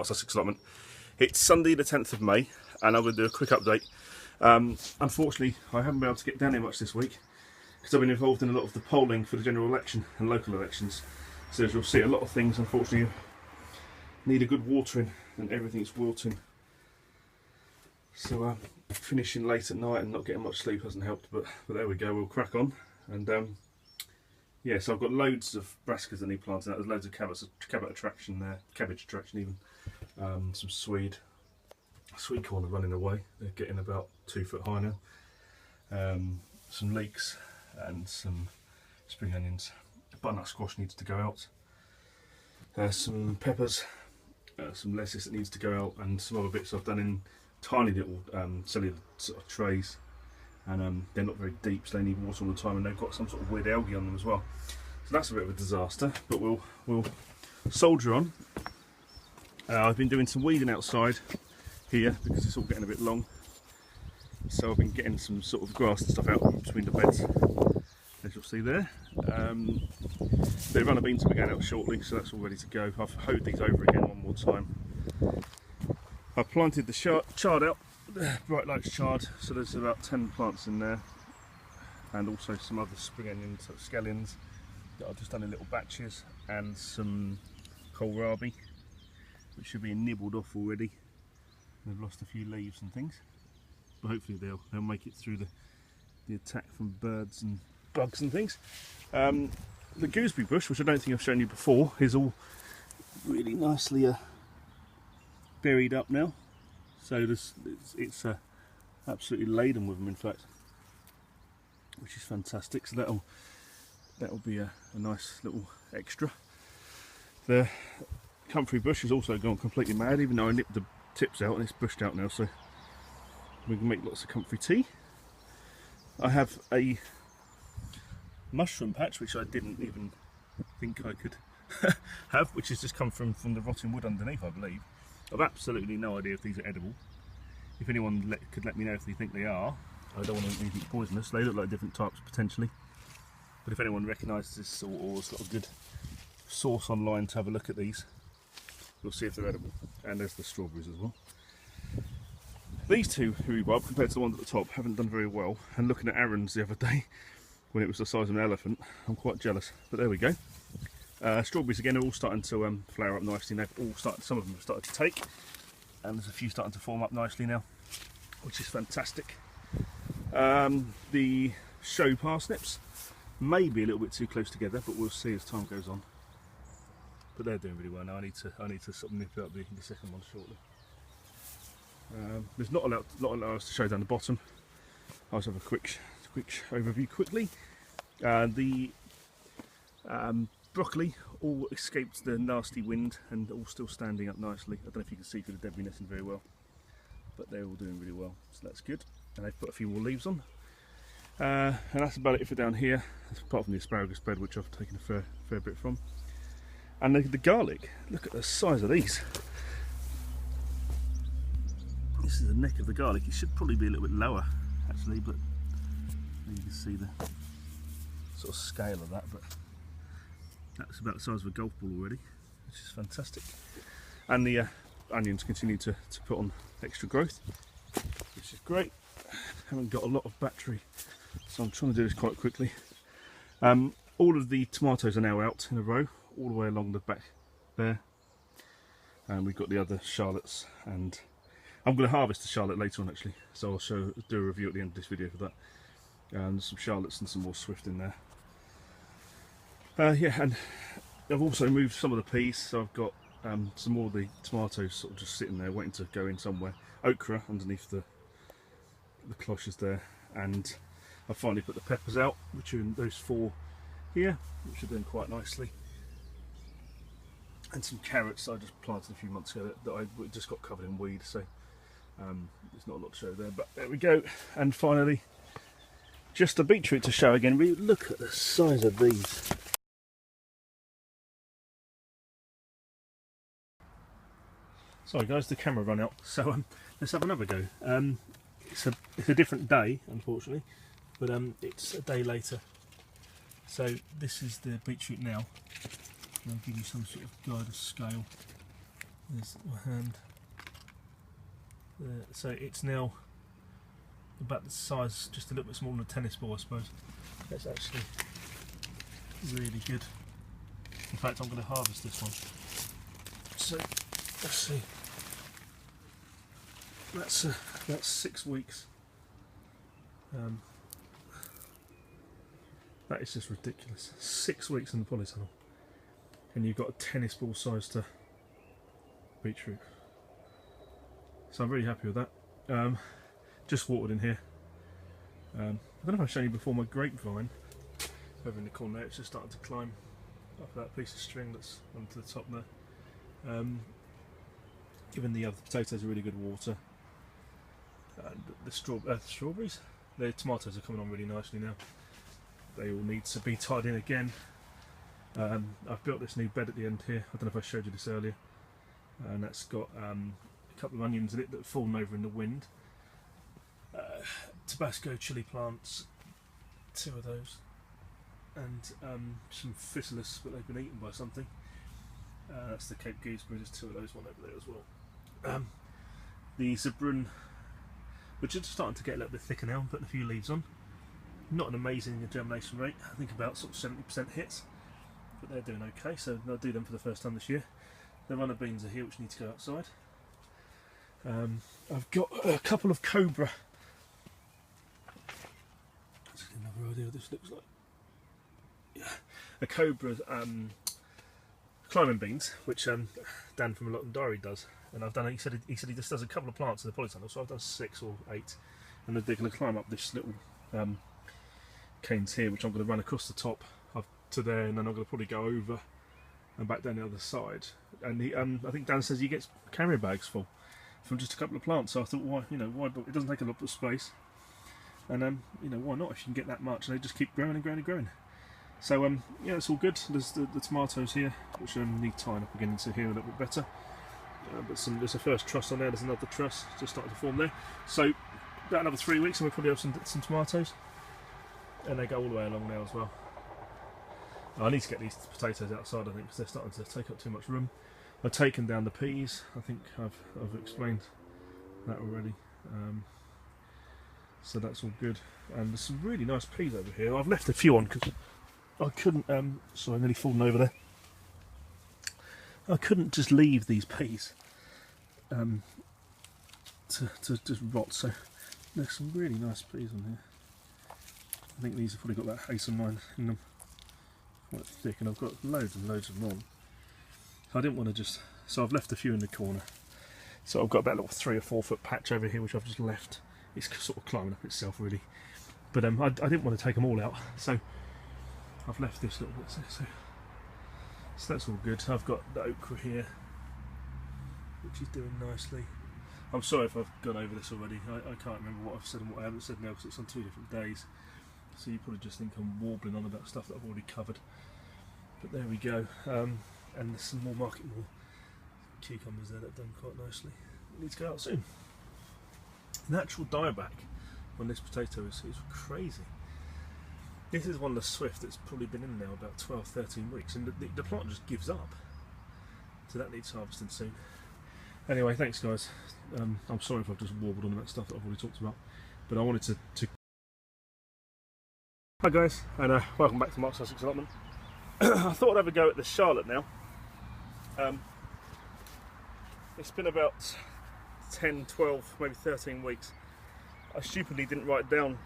our Sussex allotment. It's Sunday the 10th of May, and I'm going to do a quick update. Unfortunately, I haven't been able to get down here much this week because I've been involved in a lot of the polling for the general election and local elections. So as you'll see, a lot of things unfortunately need a good watering, and everything's wilting. So finishing late at night and not getting much sleep hasn't helped, but there we go, we'll crack on. And yeah, so I've got loads of brassicas that need planting out. There's loads of cabbage attraction there, cabbage attraction even. Some sweet corn are running away. They're getting about 2 foot high now. Some leeks and some spring onions. Butternut squash needs to go out. Some peppers, some lettuce that needs to go out, and some other bits I've done in tiny little cellular sort of trays. And they're not very deep, so they need water all the time, and they've got some sort of weird algae on them as well. So that's a bit of a disaster, but we'll soldier on. I've been doing some weeding outside here because it's all getting a bit long. So I've been getting some sort of grass and stuff out between the beds, as you'll see there. The runner beans will be going out shortly, so that's all ready to go. I've hoed these over again one more time. I've planted the chard out, bright lights chard, so there's about 10 plants in there, and also some other spring onions, so scallions that I've just done in little batches, and some kohlrabi, which should be nibbled off already. They've lost a few leaves and things, but hopefully they'll make it through the attack from birds and bugs and things. The gooseberry bush, which I don't think I've shown you before, is all really nicely buried up now. So it's absolutely laden with them, in fact, which is fantastic. So that'll be a nice little extra. The comfrey bush has also gone completely mad, even though I nipped the tips out and it's bushed out now, so we can make lots of comfrey tea. I have a mushroom patch which I didn't even think I could have, which has just come from the rotting wood underneath, I believe. I've absolutely no idea if these are edible. If anyone could let me know if they think they are. I don't want anything poisonous. They look like different types potentially, but if anyone recognises this or has got a good source online to have a look at these, we'll see if they're edible. And there's the strawberries as well. These two rhubarb, compared to the ones at the top, haven't done very well. And looking at Aaron's the other day, when it was the size of an elephant, I'm quite jealous. But there we go. Strawberries again are all starting to flower up nicely. They've all started. Some of them have started to take, and there's a few starting to form up nicely now, which is fantastic. The show parsnips may be a little bit too close together, but we'll see as time goes on. But they're doing really well now. I need to sort of nip out the second one shortly. There's not a lot else to show down the bottom. I'll just have a quick overview quickly. The broccoli all escaped the nasty wind and all still standing up nicely. I don't know if you can see through the debris netting very well, but they're all doing really well, so that's good. And they've put a few more leaves on. And that's about it for down here, apart from the asparagus bed, which I've taken a fair bit from. And the garlic, look at the size of these. This is the neck of the garlic. It should probably be a little bit lower actually, but you can see the sort of scale of that, but that's about the size of a golf ball already, which is fantastic. And the onions continue to put on extra growth, which is great. Haven't got a lot of battery, so I'm trying to do this quite quickly. All of the tomatoes are now out in a row, all the way along the back there. And we've got the other Charlottes, and I'm going to harvest the Charlotte later on actually, so I'll do a review at the end of this video for that. And some Charlottes and some more Swift in there. Yeah, and I've also moved some of the peas, so I've got some more of the tomatoes sort of just sitting there waiting to go in somewhere. Okra underneath the cloches there, and I finally put the peppers out, which are in those 4 here, which are doing quite nicely. And some carrots I just planted a few months ago that I just got covered in weed, so there's not a lot to show there, but there we go. And finally, just a beetroot to show again. Look at the size of these. Sorry guys, the camera ran out, so let's have another go. It's a different day, unfortunately, but it's a day later. So this is the beetroot now. I'll give you some sort of guide of scale. There's my hand. There. So it's now about the size, just a little bit smaller than a tennis ball, I suppose. That's actually really good. In fact, I'm going to harvest this one. So let's see. That's 6 weeks. That is just ridiculous. 6 weeks in the polytunnel, and you've got a tennis ball sized beetroot. So I'm really happy with that. Just watered in here. I don't know if I've shown you before my grapevine over in the corner there. It's just starting to climb up that piece of string that's onto the top there. Giving the other potatoes a really good water. And the strawberries, the tomatoes are coming on really nicely now. They all need to be tied in again. I've built this new bed at the end here. I don't know if I showed you this earlier. And that's got a couple of onions in it that have fallen over in the wind. Tabasco chili plants, 2 of those, and some physalis, but they've been eaten by something. That's the Cape gooseberry. There's 2 of those, one over there as well. The zebrun, which is starting to get a little bit thicker now. I'm putting a few leaves on. Not an amazing germination rate. I think about sort of 70% hits, but they're doing okay. So I'll do them for the first time this year. The runner beans are here, which need to go outside. I've got a couple of cobra. Let's get another idea what this looks like. Yeah, a cobra climbing beans, which Dan from A Lot in Diary does, and I've done. He said he just does a couple of plants in the polytunnel, so I've done 6 or 8, and they're going to climb up this little canes here, which I'm going to run across the top to there, and then I'm going to probably go over and back down the other side. And he, I think Dan says he gets carrier bags full from just a couple of plants. So I thought, why, why? It doesn't take a lot of space, and why not? If you can get that much, and they just keep growing and growing and growing. So yeah, it's all good. There's the tomatoes here, which need tying up again into here a little bit better. But there's a first truss on there. There's another truss just starting to form there. So about another 3 weeks, and we'll probably have some tomatoes, and they go all the way along now as well. I need to get these potatoes outside, I think, because they're starting to take up too much room. I've taken down the peas. I think I've explained that already. So that's all good. And there's some really nice peas over here. I've left a few on because I couldn't. Sorry, I'm nearly falling over there. I couldn't just leave these peas to just rot. So there's some really nice peas on here. I think these have probably got that hazelnut in them. Quite thick, and I've got loads and loads of them on. I didn't want to just, so I've left a few in the corner. So I've got about a little 3 or 4 foot patch over here which I've just left. It's sort of climbing up itself really, but I didn't want to take them all out, so I've left this little bit. So that's all good. I've got the okra here, which is doing nicely. I'm sorry if I've gone over this already. I can't remember what I've said and what I haven't said now because it's on 2 different days. So you probably just think I'm warbling on about stuff that I've already covered. But there we go. And there's some more cucumbers there that have done quite nicely. It needs to go out soon. Natural dieback on this potato is crazy. This is one of the swift that's probably been in now about 12-13 weeks, and the plant just gives up. So that needs harvesting soon. Anyway, thanks guys. I'm sorry if I've just warbled on about stuff that I've already talked about, but I wanted to Hi guys, and welcome back to Mark's Sussex Allotment. I thought I'd have a go at the Charlotte now. It's been about 10, 12, maybe 13 weeks. I stupidly didn't write down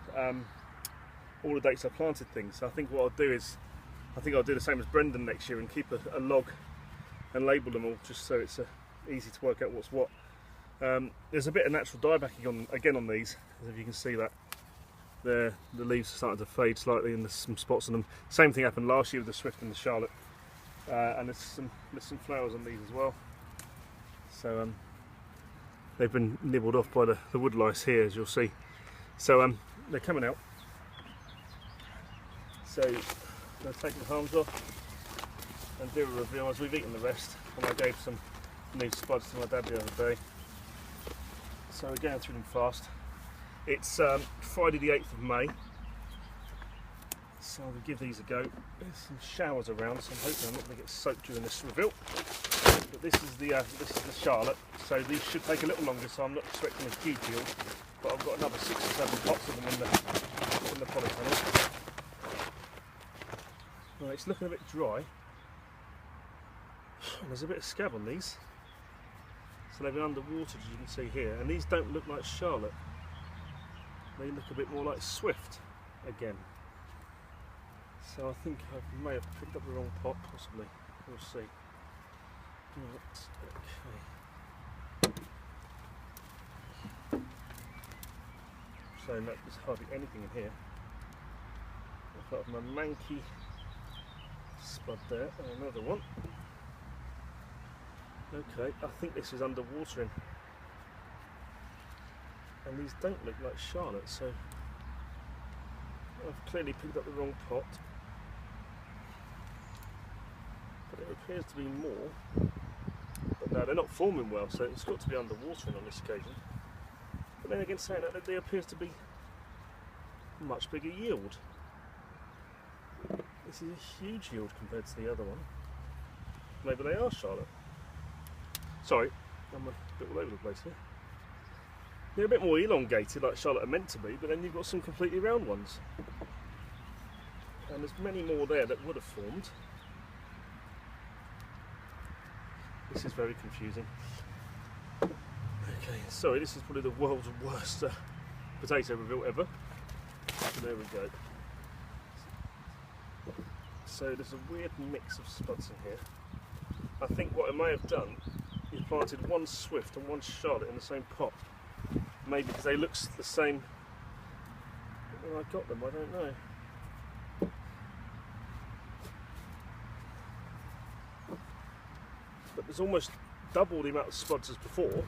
all the dates I planted things. So I think what I'll do is, I'll do the same as Brendan next year and keep a log and label them all, just so it's easy to work out what's what. There's a bit of natural diebacking on these, as if you can see that. The leaves are starting to fade slightly, and there's some spots on them. Same thing happened last year with the Swift and the Charlotte. And there's some flowers on these as well. So they've been nibbled off by the wood lice here, as you'll see. So they're coming out. So I'll take the harms off and do a review as we've eaten the rest. And I gave some new spuds to my dad the other day. So we're going through them fast. It's Friday the 8th of May, so I'm going to give these a go. There's some showers around, so I'm hoping I'm not going to get soaked during this reveal. But this is the Charlotte, so these should take a little longer, so I'm not expecting a huge yield. But I've got another 6 or 7 pots of them in the polytunnel. Right, it's looking a bit dry. And there's a bit of scab on these. So they've been underwater, as you can see here, and these don't look like Charlotte. They look a bit more like Swift again. So I think I may have picked up the wrong pot, possibly. We'll see. Right, okay. So no, there's hardly anything in here. I've got my manky spud there, and another one. Okay, I think this is underwatering. And these don't look like Charlotte, so I've clearly picked up the wrong pot. But it appears to be more. But no, they're not forming well, so it's got to be underwatering on this occasion. But then again, saying that, there appears to be much bigger yield. This is a huge yield compared to the other one. Maybe they are Charlotte. Sorry, I'm a bit all over the place here. They're a bit more elongated like Charlotte are meant to be, but then you've got some completely round ones. And there's many more there that would have formed. This is very confusing. Okay, sorry, this is probably the world's worst potato reveal ever. So there we go. So there's a weird mix of spuds in here. I think what I may have done is planted one Swift and one Charlotte in the same pot. Maybe because they look the same when I got them, I don't know. But there's almost double the amount of spuds as before,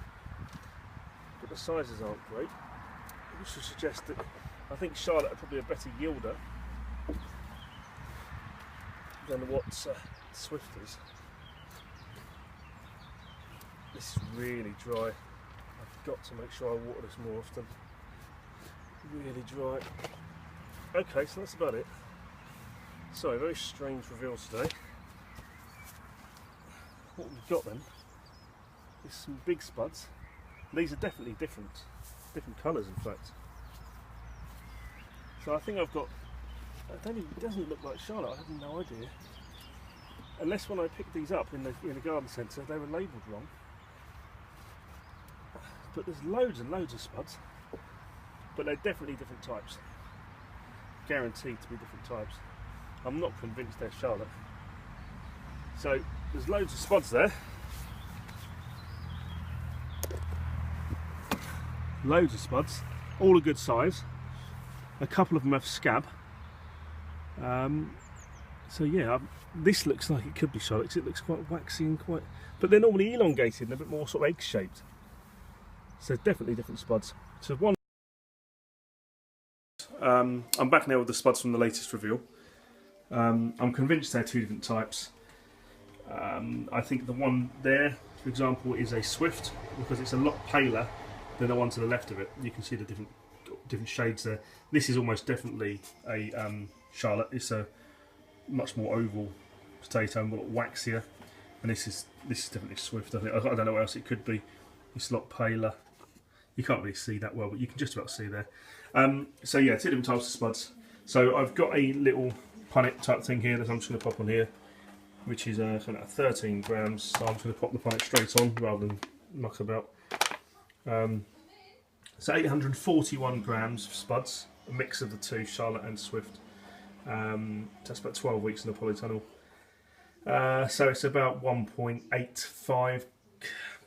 but the sizes aren't great. Which would suggest that I think Charlotte are probably a better yielder than what Swift is. This is really dry. I've got to make sure I water this more often. Really dry. Okay, so that's about it. So, very strange reveals today. What we've got then is some big spuds. These are definitely different colours, in fact. So I think I've got. It doesn't look like Charlotte. I have no idea. Unless when I picked these up in the garden centre, they were labelled wrong. But there's loads and loads of spuds. But they're definitely different types. Guaranteed to be different types. I'm not convinced they're Charlotte. So there's loads of spuds there. Loads of spuds, all a good size. A couple of them have scab. So yeah, this looks like it could be Charlotte because it looks quite waxy and quite. But they're normally elongated and a bit more sort of egg-shaped. So definitely different spuds. So one. I'm back now with the spuds from the latest reveal. I'm convinced they're two different types. I think the one there, for example, is a Swift because it's a lot paler than the one to the left of it. You can see the different shades there. This is almost definitely a Charlotte. It's a much more oval potato and a lot waxier, and this is definitely Swift. I don't know what else it could be. It's a lot paler. You can't really see that well, but you can just about see there. So yeah, two different types of spuds. So I've got a little punnet type thing here that I'm just going to pop on here, which is 13 grams. So I'm just going to pop the punnet straight on rather than muck about. So 841 grams of spuds, a mix of the two, Charlotte and Swift. That's about 12 weeks in the polytunnel. So it's about 1.85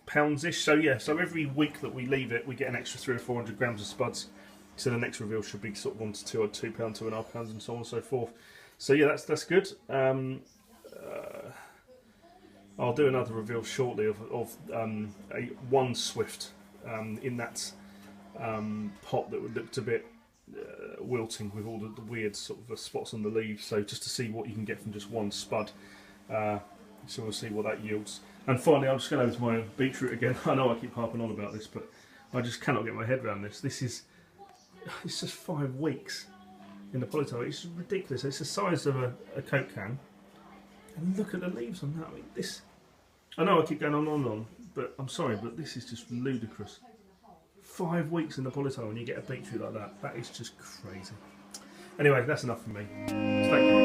pounds-ish. So yeah, so every week that we leave it, we get an extra 300 or 400 grams of spuds. So the next reveal should be sort of 1 to 2 or £2, £2.5, and so on and so forth. So yeah, that's good. I'll do another reveal shortly of one Swift in that pot that looked a bit wilting with all the weird sort of spots on the leaves. So just to see what you can get from just one spud. So we'll see what that yields. And finally, I'm just going over to my beetroot again. I know I keep harping on about this, but I just cannot get my head around this. It's just 5 weeks in the polytunnel. It's ridiculous. It's the size of a Coke can. And look at the leaves on that. I mean, I know I keep going on, but I'm sorry, but this is just ludicrous. 5 weeks in the polytunnel and you get a beetroot like that. That is just crazy. Anyway, that's enough for me. Stay